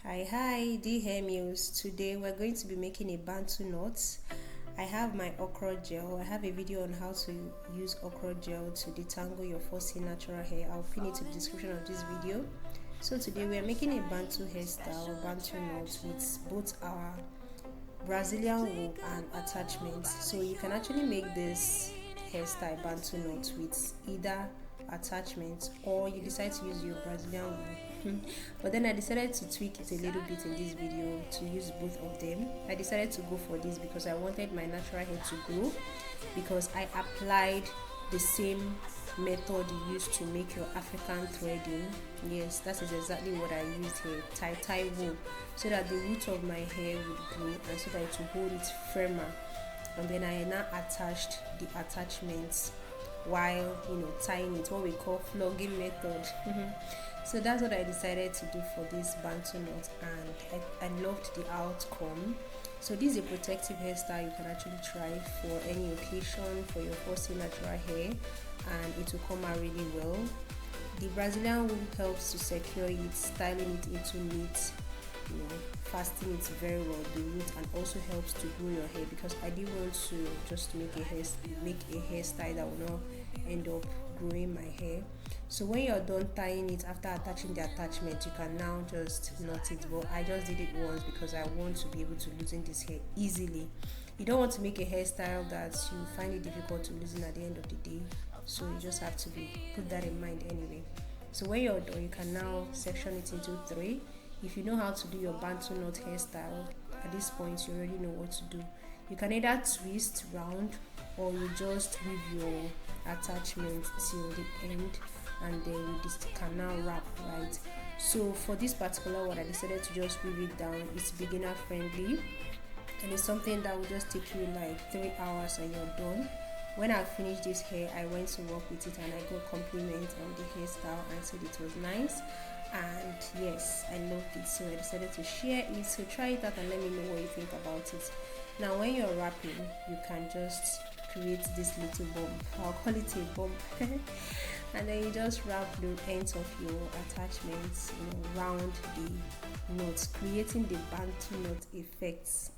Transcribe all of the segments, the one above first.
Hi dear hair meals. Today we're going to be making a Bantu knot. I have my okra gel. I have a video on how to use okra gel to detangle your 4C natural hair. I'll pin it in the description of this video. So today we are making a Bantu hairstyle, Bantu knot, with both our Brazilian wool and attachments. So you can actually make this hairstyle Bantu knot with either attachments or you decide to use your Brazilian wool. But then I decided to tweak it a little bit in this video to use both of them. I decided to go for this because I wanted my natural hair to grow, because I applied the same method you use to make your African threading. Yes, that is exactly what I used here, tie wool, so that the root of my hair would grow and so that it will hold it firmer. And then I now attached the attachments while tying it, what we call flogging method. So that's what I decided to do for this Bantu knot, and I loved the outcome. So this is a protective hairstyle you can actually try for any occasion for your 4C natural hair, and it will come out really well. The Brazilian wool helps to secure it, styling it into neat, fastening it very well, the root, and also helps to grow your hair, because I didn't want to just make a hairstyle that will not end up growing my hair. So when you're done tying it, after attaching the attachment, you can now just knot it. But I just did it once because I want to be able to loosen this hair easily. You don't want to make a hairstyle that you find it difficult to loosen at the end of the day, so you just have to put that in mind anyway. So when you're done, you can now section it into 3. If you know how to do your Bantu knot hairstyle, at this point you already know what to do. You can either twist round or you just weave your attachment till the end, and then you can now wrap, right? So for this particular one, I decided to just weave it down. It's beginner friendly, and it's something that will just take you like 3 hours and you're done. When I finished this hair, I went to work with it and I got compliments on the hairstyle and said it was nice, and yes, I loved it. So I decided to share it. So try it out and let me know what you think about it. Now when you're wrapping, you can just create this little bump. I'll call it a bump. And then you just wrap the ends of your attachments around the knots, creating the Bantu knot effects.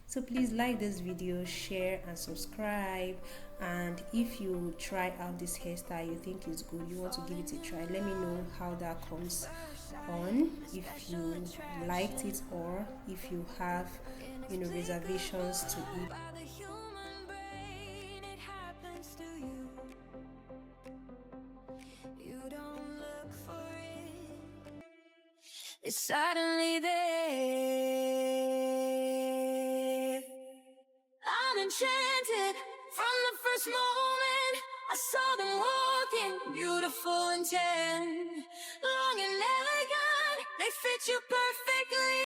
So please like this video, share and subscribe. And if you try out this hairstyle, you think it's good, you want to give it a try, let me know how that comes on, if you liked it or if you have reservations to it. It's suddenly there. I'm enchanted from the first moment I saw them walking, beautiful and tan, long and elegant. They fit you perfectly.